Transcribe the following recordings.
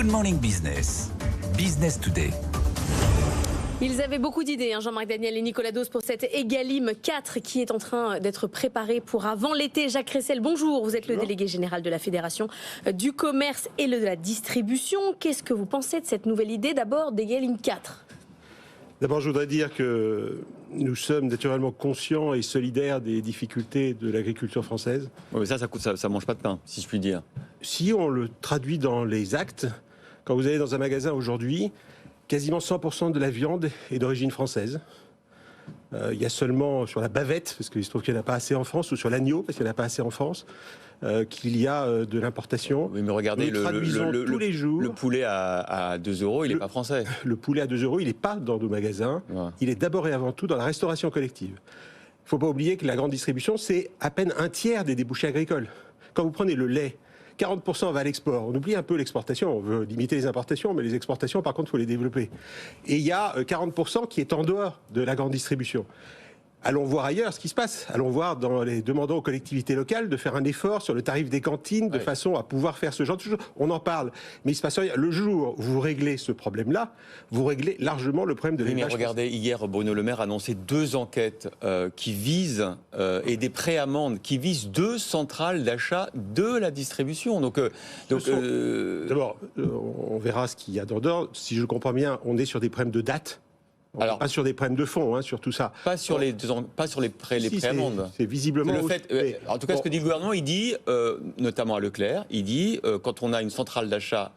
Good Morning Business, Business Today. Ils avaient beaucoup d'idées, Jean-Marc Daniel et Nicolas Dos, pour cette Egalim 4 qui est en train d'être préparée pour avant l'été. Jacques Cressel, bonjour. Vous êtes le délégué général de la Fédération du commerce et de la distribution. Qu'est-ce que vous pensez de cette nouvelle idée d'abord d'Egalim 4 ? D'abord, je voudrais dire que nous sommes naturellement conscients et solidaires des difficultés de l'agriculture française. Oui, mais ça mange pas de pain, si je puis dire. Si on le traduit dans les actes, quand vous allez dans un magasin aujourd'hui, quasiment 100% de la viande est d'origine française. Il y a seulement sur la bavette, parce qu'il se trouve qu'il n'y en a pas assez en France, ou sur l'agneau, parce qu'il n'y en a pas assez en France, qu'il y a de l'importation. Oui, mais regardez, tous les jours. Le poulet à 2 €, il n'est pas français. Le poulet à 2 €, il n'est pas dans nos magasins. Ouais. Il est d'abord et avant tout dans la restauration collective. Il ne faut pas oublier que la grande distribution, c'est à peine un tiers des débouchés agricoles. Quand vous prenez le lait, 40% va à l'export. On oublie un peu l'exportation. On veut limiter les importations, mais les exportations, par contre, il faut les développer. Et il y a 40% qui est en dehors de la grande distribution. Allons voir ailleurs ce qui se passe. Allons voir dans les demandant aux collectivités locales de faire un effort sur le tarif des cantines de façon à pouvoir faire ce genre de choses. On en parle, mais il se passe rien. Le jour où vous réglez ce problème-là, vous réglez largement le problème de l'élevage. Mais regardez, hier, Bruno Le Maire a annoncé 2 enquêtes qui visent, et des préamendes qui visent 2 centrales d'achat de la distribution. D'abord, on verra ce qu'il y a dedans. Si je comprends bien, on est sur des problèmes de date. Alors, pas sur des problèmes de fond, sur tout ça. Pas sur les préamendes. C'est visiblement... Le fait, en tout cas, ce que dit le gouvernement, il dit, notamment à Leclerc, il dit, quand on a une centrale d'achat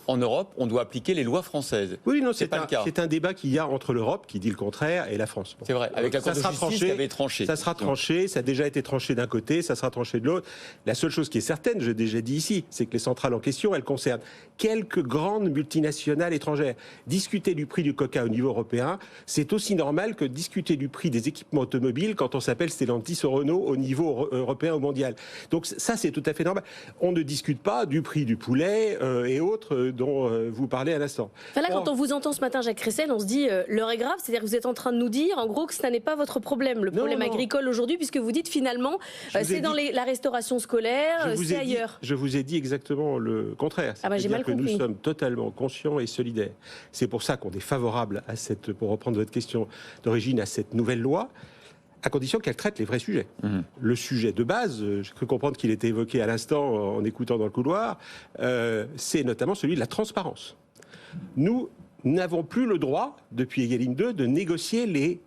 en Europe, on doit appliquer les lois françaises. Oui, non, c'est pas le cas. C'est un débat qu'il y a entre l'Europe, qui dit le contraire, et la France. Bon. C'est vrai, avec la Cour de justice qui avait tranché. Ça sera tranché, ça a déjà été tranché d'un côté, ça sera tranché de l'autre. La seule chose qui est certaine, je l'ai déjà dit ici, c'est que les centrales en question, elles concernent quelques grandes multinationales étrangères. Discuter du prix du coca au niveau européen, c'est aussi normal que discuter du prix des équipements automobiles quand on s'appelle Stellantis ou Renault au niveau européen ou mondial. Donc ça, c'est tout à fait normal. On ne discute pas du prix du poulet et autres dont vous parlez à l'instant. Enfin là, quand on vous entend ce matin, Jacques Cressel, on se dit l'heure est grave, c'est-à-dire que vous êtes en train de nous dire, en gros, que ça n'est pas votre problème, le problème agricole aujourd'hui, puisque vous dites finalement, c'est dans la restauration scolaire, c'est ailleurs. Je vous ai dit exactement le contraire. J'ai mal compris. Nous sommes totalement conscients et solidaires. C'est pour ça qu'on est favorable à cette, pour reprendre votre question d'origine, à cette nouvelle loi, à condition qu'elle traite les vrais sujets. Le sujet de base, j'ai cru comprendre qu'il était évoqué à l'instant en écoutant dans le couloir, c'est notamment celui de la transparence. Nous n'avons plus le droit, depuis Egalim 2, de négocier les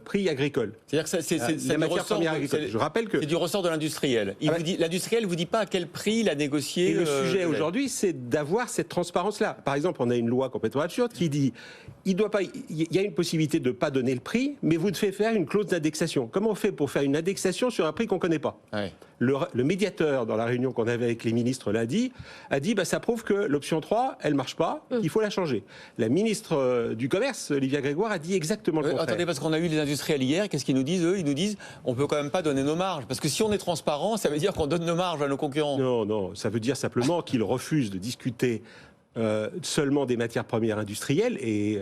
prix agricoles. C'est-à-dire que c'est la matière première agricole. Je rappelle que c'est du ressort de l'industriel. L'industriel ne vous dit pas à quel prix il a négocié. Et le sujet aujourd'hui, c'est d'avoir cette transparence-là. Par exemple, on a une loi complètement absurde qui dit il y a une possibilité de ne pas donner le prix, mais vous devez faire une clause d'indexation. Comment on fait pour faire une indexation sur un prix qu'on ne connaît pas ? Le médiateur, dans la réunion qu'on avait avec les ministres lundi, a dit ça prouve que l'option 3, elle ne marche pas, il faut la changer. La ministre du Commerce, Olivia Grégoire, a dit exactement le contraire. Attendez, parce qu'on a eu les industriels hier, qu'est-ce qu'ils nous disent, eux ? Ils nous disent on ne peut quand même pas donner nos marges. Parce que si on est transparent, ça veut dire qu'on donne nos marges à nos concurrents. Non, ça veut dire simplement qu'ils refusent de discuter seulement des matières premières industrielles et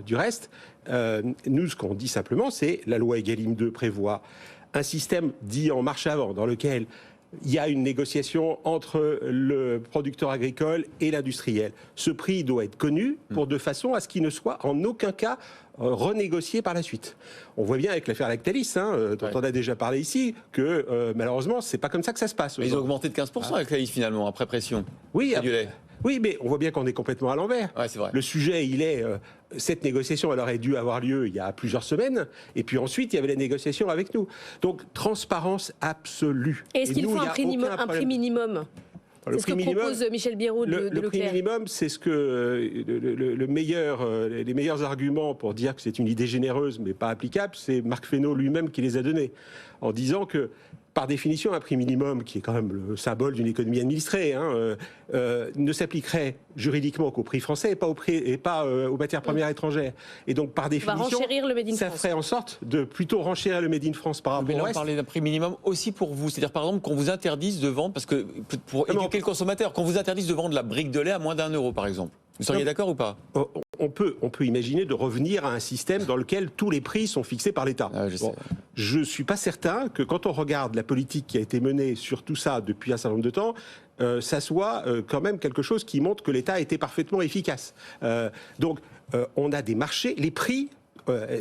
du reste. Nous, ce qu'on dit simplement, c'est la loi Egalim 2 prévoit un système dit en marche avant, dans lequel il y a une négociation entre le producteur agricole et l'industriel. Ce prix doit être connu de façon à ce qu'il ne soit en aucun cas renégocié par la suite. On voit bien avec l'affaire Lactalis, dont on a déjà parlé ici, que malheureusement, c'est pas comme ça que ça se passe. Mais ils ont augmenté de 15% Lactalis finalement, après pression. Oui, mais on voit bien qu'on est complètement à l'envers. C'est vrai. Le sujet, il est... cette négociation, elle aurait dû avoir lieu il y a plusieurs semaines. Et puis ensuite, il y avait la négociation avec nous. Donc, transparence absolue. Est-ce qu'il faut un prix minimum ? C'est ce que propose Michel Biérot de Leclerc. Le prix minimum, c'est ce que les meilleurs arguments pour dire que c'est une idée généreuse mais pas applicable, c'est Marc Fesneau lui-même qui les a donnés, en disant que par définition, un prix minimum, qui est quand même le symbole d'une économie administrée, ne s'appliquerait juridiquement qu'au prix français et pas aux matières premières étrangères. Et donc, par définition, ça ferait en sorte de plutôt renchérir le Made in France par rapport au reste. On parlait d'un prix minimum aussi pour vous. C'est-à-dire, par exemple, qu'on vous interdise de vendre, parce que pour éduquer le consommateur, qu'on vous interdise de vendre la brique de lait à moins d'1 €, par exemple. Vous seriez d'accord ou pas ? on peut imaginer de revenir à un système dans lequel tous les prix sont fixés par l'État. Je ne suis pas certain que quand on regarde la politique qui a été menée sur tout ça depuis un certain nombre de temps, ça soit quand même quelque chose qui montre que l'État a été parfaitement efficace. Donc, on a des marchés, les prix.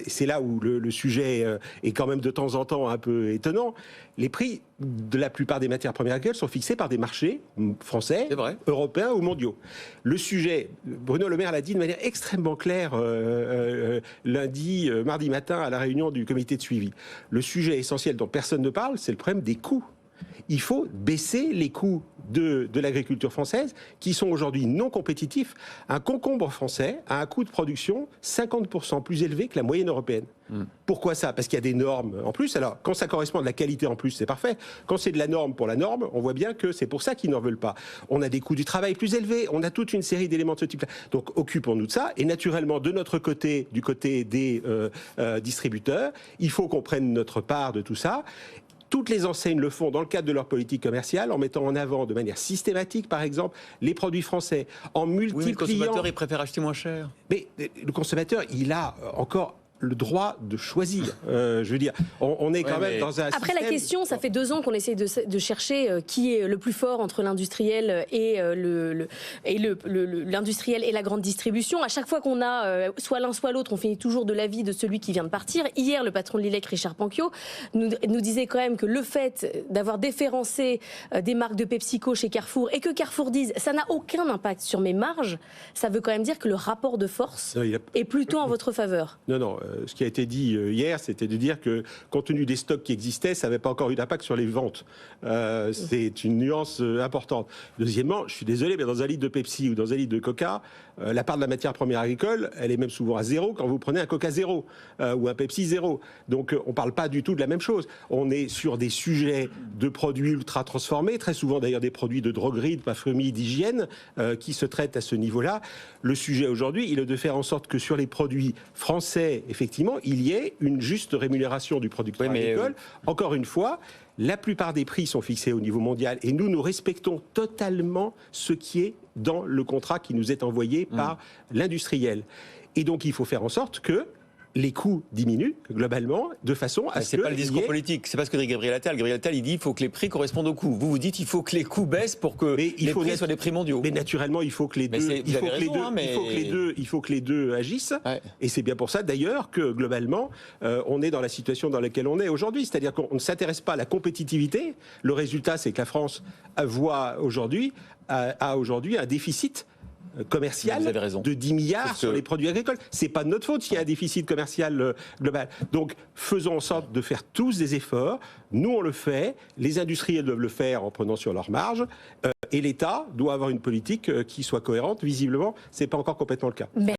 C'est là où le sujet est quand même de temps en temps un peu étonnant. Les prix de la plupart des matières premières agricoles sont fixés par des marchés français, européens ou mondiaux. Le sujet, Bruno Le Maire l'a dit de manière extrêmement claire mardi matin à la réunion du comité de suivi. Le sujet essentiel dont personne ne parle, c'est le problème des coûts. Il faut baisser les coûts de l'agriculture française, qui sont aujourd'hui non compétitifs. Un concombre français a un coût de production 50% plus élevé que la moyenne européenne. Pourquoi ça? Parce qu'il y a des normes en plus. Alors, quand ça correspond à de la qualité en plus, c'est parfait. Quand c'est de la norme pour la norme, on voit bien que c'est pour ça qu'ils n'en veulent pas. On a des coûts du travail plus élevés, on a toute une série d'éléments de ce type-là. Donc, occupons-nous de ça. Et naturellement, de notre côté, du côté des distributeurs, il faut qu'on prenne notre part de tout ça. Toutes les enseignes le font dans le cadre de leur politique commerciale, en mettant en avant de manière systématique, par exemple, les produits français, en multipliant... Oui, mais le consommateur, il préfère acheter moins cher. Mais le consommateur, il a encore le droit de choisir. Je veux dire, on est quand même dans un Après, système... la question, ça fait 2 ans qu'on essaie de chercher qui est le plus fort entre l'industriel et l'industriel et la grande distribution. À chaque fois qu'on a soit l'un soit l'autre, on finit toujours de l'avis de celui qui vient de partir. Hier, le patron de l'ILEC, Richard Panquio, nous disait quand même que le fait d'avoir déférencé des marques de PepsiCo chez Carrefour et que Carrefour dise ça n'a aucun impact sur mes marges, ça veut quand même dire que le rapport de force est plutôt en votre faveur. Non. Ce qui a été dit hier, c'était de dire que, compte tenu des stocks qui existaient, ça n'avait pas encore eu d'impact sur les ventes. C'est une nuance importante. Deuxièmement, je suis désolé, mais dans un litre de Pepsi ou dans un litre de Coca, la part de la matière première agricole, elle est même souvent à 0 quand vous prenez un Coca 0 ou un Pepsi 0. Donc, on ne parle pas du tout de la même chose. On est sur des sujets de produits ultra transformés, très souvent d'ailleurs des produits de droguerie, de parfumerie, d'hygiène, qui se traitent à ce niveau-là. Le sujet aujourd'hui, il est de faire en sorte que sur les produits français, effectivement, il y ait une juste rémunération du producteur agricole. Encore une fois, la plupart des prix sont fixés au niveau mondial et nous respectons totalement ce qui est dans le contrat qui nous est envoyé par l'industriel. Et donc, il faut faire en sorte que les coûts diminuent globalement de façon à ce que... C'est pas le discours politique, c'est pas ce que dit Gabriel Attal. Gabriel Attal, il dit qu'il faut que les prix correspondent aux coûts. Vous dites qu'il faut que les coûts baissent pour que les prix soient des prix mondiaux. Mais naturellement, il faut que les deux, il faut que les deux agissent. Ouais. Et c'est bien pour ça d'ailleurs que globalement, on est dans la situation dans laquelle on est aujourd'hui. C'est-à-dire qu'on ne s'intéresse pas à la compétitivité. Le résultat, c'est que la France a aujourd'hui un déficit commercial de 10 milliards sur les produits agricoles. C'est pas de notre faute s'il y a un déficit commercial global. Donc, faisons en sorte de faire tous des efforts. Nous, on le fait. Les industriels doivent le faire en prenant sur leur marge. Et l'État doit avoir une politique qui soit cohérente. Visiblement, c'est pas encore complètement le cas.